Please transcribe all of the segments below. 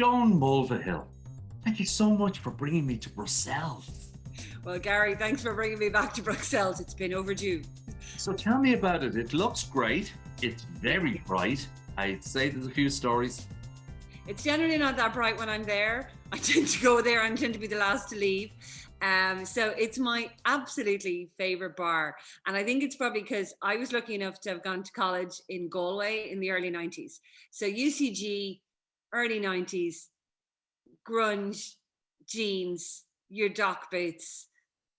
Joan Mulvihill, thank you so much for bringing me to Brussels. Well, Gary, thanks for bringing me back to Brussels. It's been overdue. So tell me about it. It looks great. It's very bright. I'd say there's a few stories. It's generally not that bright when I'm there. I tend to go there and tend to be the last to leave. So it's my absolutely favorite bar. And I think it's probably because I was lucky enough to have gone to college in Galway in the early 90s. So UCG, early 90s, grunge, jeans, your dock boots.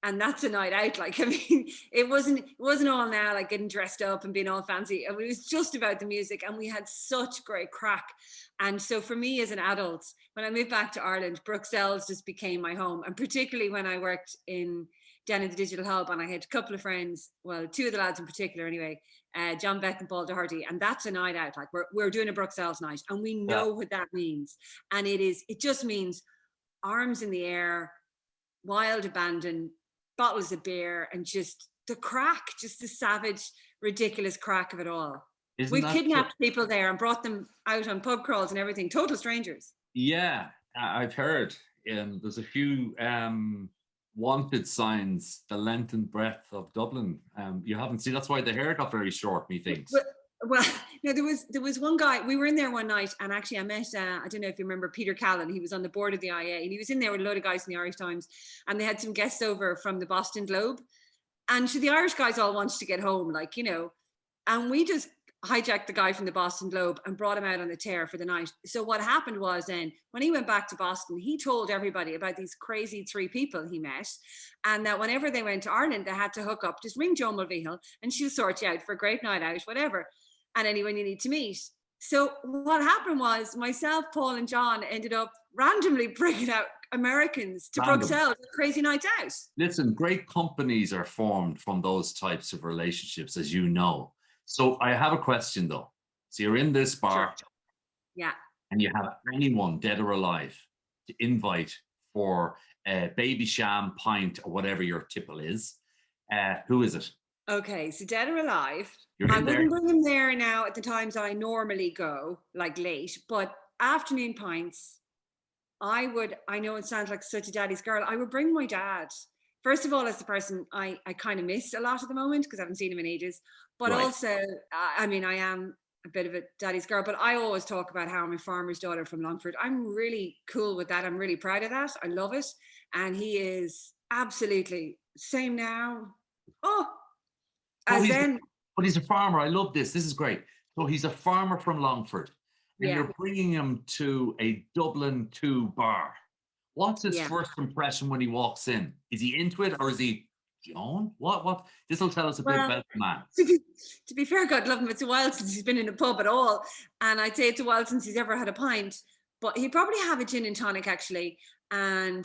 And that's a night out. Like, I mean, it wasn't all now like getting dressed up and being all fancy. It was just about the music, and we had such great crack. And so for me as an adult, when I moved back to Ireland, Bruxelles just became my home. And particularly when I worked down in the Digital Hub, and I had a couple of friends, well, two of the lads in particular anyway, John Beck and Paul Doherty, and that's a night out. Like we're doing a Bruxelles night, and we know what that means. And it just means arms in the air, wild abandon, bottles of beer, and just the crack, just the savage, ridiculous crack of it all. We've kidnapped people there and brought them out on pub crawls and everything, total strangers. Yeah, I've heard. There's a few wanted signs, the length and breadth of Dublin. You haven't seen, that's why the hair got very short, methinks. Well, no, there was one guy, we were in there one night, and actually I met, I don't know if you remember Peter Callan. He was on the board of the IA, and he was in there with a load of guys in the Irish Times, and they had some guests over from the Boston Globe. And so the Irish guys all wanted to get home, like, you know, and we just hijacked the guy from the Boston Globe and brought him out on the tear for the night. So what happened was then, when he went back to Boston, he told everybody about these crazy three people he met, and that whenever they went to Ireland, they had to hook up, just ring Joan Mulvihill, and she'll sort you out for a great night out, whatever. And anyone you need to meet. So what happened was myself, Paul and John ended up randomly bringing out Americans to Bruxelles, crazy nights out. Listen, great companies are formed from those types of relationships, as you know. So I have a question though. So you're in this bar, yeah, and you have anyone dead or alive to invite for a baby sham, pint, or whatever your tipple is. Who is it? Okay, so dead or alive, I wouldn't bring them there now at the times I normally go, like late, but afternoon pints, I know it sounds like such a daddy's girl, I would bring my dad. First of all, as the person I kind of miss a lot at the moment because I haven't seen him in ages, but also, I mean, I am a bit of a daddy's girl, but I always talk about how I'm a farmer's daughter from Longford. I'm really cool with that. I'm really proud of that. I love it. And he is absolutely same now. But he's a farmer. I love this. This is great. So he's a farmer from Longford, and you're bringing him to a Dublin 2 bar. What's his first impression when he walks in? Is he into it, or is he, John? What? This will tell us a bit about the man. To be fair, God love him, it's a while since he's been in a pub at all. And I'd say it's a while since he's ever had a pint. But he'd probably have a gin and tonic, actually. And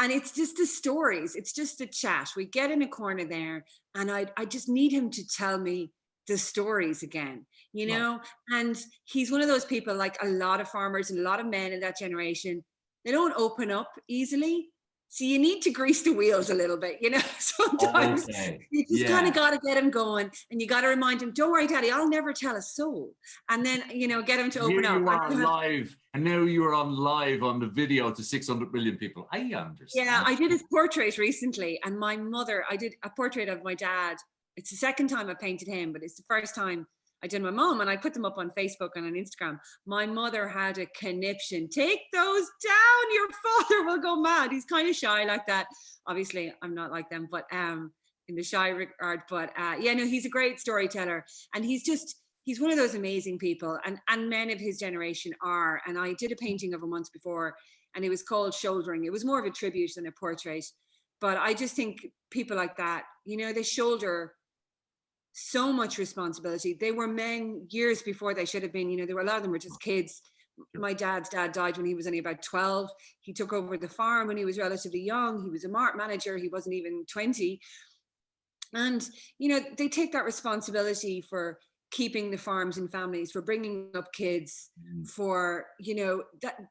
it's just the stories. It's just the chat. We get in a corner there, and I just need him to tell me the stories again, you know? And he's one of those people, like a lot of farmers and a lot of men in that generation, they don't open up easily. So you need to grease the wheels a little bit, you know? Sometimes you just kind of got to get him going, and you got to remind him, don't worry, Daddy, I'll never tell a soul. And then, you know, get him to open up. You are on live, and now you are on live on the video to 600 million people. I understand. Yeah, I did his portrait recently, and my mother, I did a portrait of my dad. It's the second time I painted him, but it's the first time I did my mom, and I put them up on Facebook and on Instagram. My mother had a conniption. Take those down. Your father will go mad. He's kind of shy like that. Obviously, I'm not like them, but in the shy regard. But yeah, no, he's a great storyteller, and he's one of those amazing people, and men of his generation are. And I did a painting of him once before, and it was called Shouldering. It was more of a tribute than a portrait, but I just think people like that, you know, they shoulder so much responsibility. They were men years before they should have been. You know, there were a lot of them were just kids. My dad's dad died when he was only about 12. He took over the farm when he was relatively young. He was a mart manager. He wasn't even 20. And, you know, they take that responsibility for keeping the farms and families, for bringing up kids, for, you know,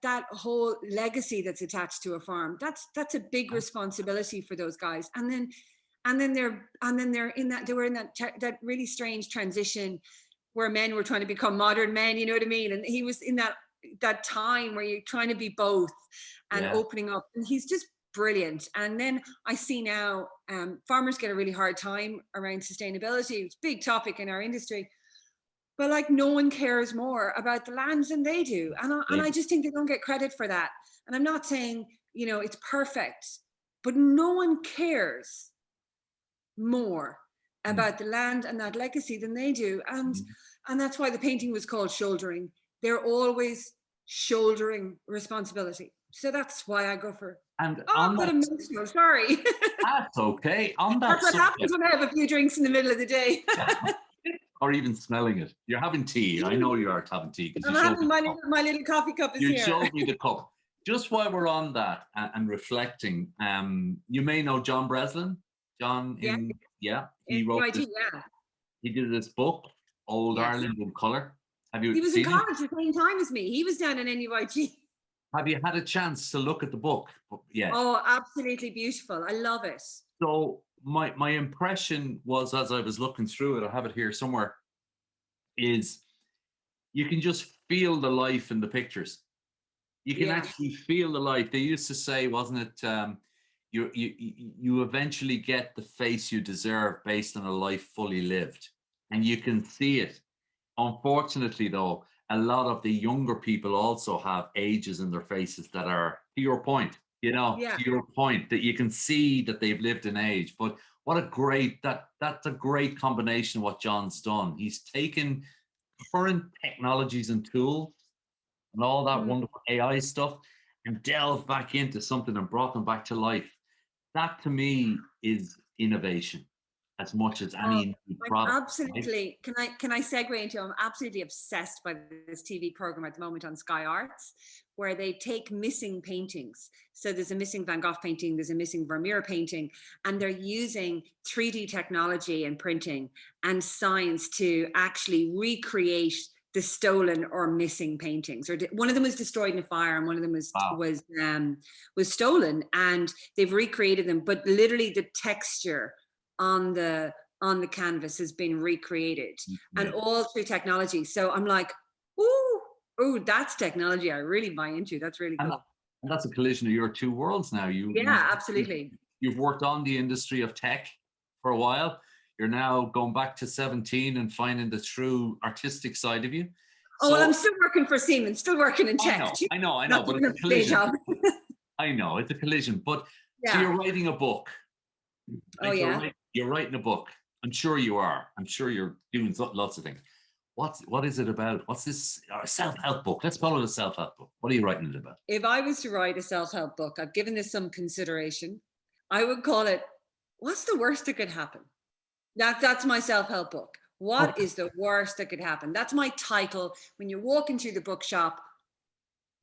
that whole legacy that's attached to a farm. That's a big responsibility for those guys. And then they're in that, they were in that really strange transition where men were trying to become modern men, you know what I mean? And he was in that that time where you're trying to be both and opening up. And he's just brilliant. And then I see now farmers get a really hard time around sustainability. It's a big topic in our industry. But like, no one cares more about the lands than they do. And I just think they don't get credit for that. And I'm not saying, you know, it's perfect, but no one cares more about the land and that legacy than they do. And that's why the painting was called Shouldering. They're always shouldering responsibility. So that's why I go for. And I'm emotional, sorry. That's okay. On that That's what happens when I have a few drinks in the middle of the day. Or even smelling it. You're having tea. I know you are having tea. I'm having my little coffee cup is here. You showed me the cup. Just while we're on that and reflecting, you may know John Breslin. John, he wrote this, he did this book, Old Ireland in Colour. Have you? He was in college at the same time as me. He was down in NUIG. Have you had a chance to look at the book? Yeah. Oh, absolutely beautiful. I love it. So my impression was, as I was looking through it, I have it here somewhere, is you can just feel the life in the pictures. You can actually feel the life. They used to say, wasn't it, you eventually get the face you deserve based on a life fully lived. And you can see it. Unfortunately, though, a lot of the younger people also have ages in their faces that are, to your point, you know, to your point, that you can see that they've lived an age. But what a great, that's a great combination of what John's done. He's taken current technologies and tools and all that wonderful AI stuff and delved back into something and brought them back to life. That to me is innovation as much as any product. Absolutely. Right? Can I segue into, I'm absolutely obsessed by this TV program at the moment on Sky Arts, where they take missing paintings. So there's a missing Van Gogh painting, there's a missing Vermeer painting, and they're using 3D technology and printing and science to actually recreate the stolen or missing paintings. Or one of them was destroyed in a fire, and one of them was stolen, and they've recreated them. But literally, the texture on the canvas has been recreated, and all through technology. So I'm like, ooh, that's technology I really buy into. That's really cool. And that's a collision of your two worlds now. Absolutely. You've worked on the industry of tech for a while. You're now going back to 17 and finding the true artistic side of you. Oh, well, I'm still working for Siemens, still working in tech. I know, but it's a collision. I know, it's a collision. But so you're writing a book. You're writing a book. I'm sure you are. I'm sure you're doing lots of things. What is it about? What's this self-help book? Let's call it a self-help book. What are you writing it about? If I was to write a self-help book, I've given this some consideration. I would call it, what's the worst that could happen? That's my self-help book. What is the worst that could happen? That's my title. When you're walking through the bookshop,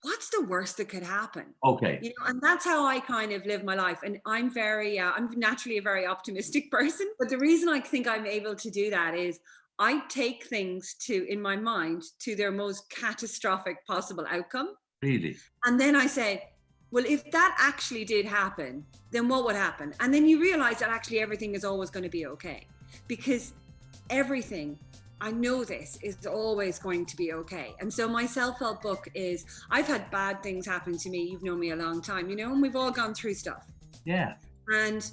what's the worst that could happen? Okay. You know, and that's how I kind of live my life. And I'm I'm naturally a very optimistic person. But the reason I think I'm able to do that is I take things in my mind to their most catastrophic possible outcome. Really? And then I say, well, if that actually did happen, then what would happen? And then you realize that actually everything is always going to be okay. Because everything, I know this, is always going to be okay. And so my self-help book is, I've had bad things happen to me. You've known me a long time, you know, and we've all gone through stuff. Yeah. And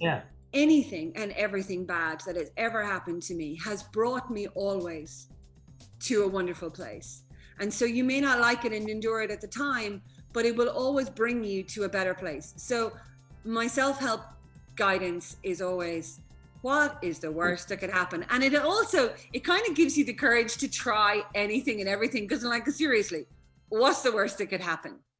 anything and everything bad that has ever happened to me has brought me always to a wonderful place. And so you may not like it and endure it at the time, but it will always bring you to a better place. So my self-help guidance is always, what is the worst that could happen? And it kind of gives you the courage to try anything and everything, because I'm like, seriously, what's the worst that could happen?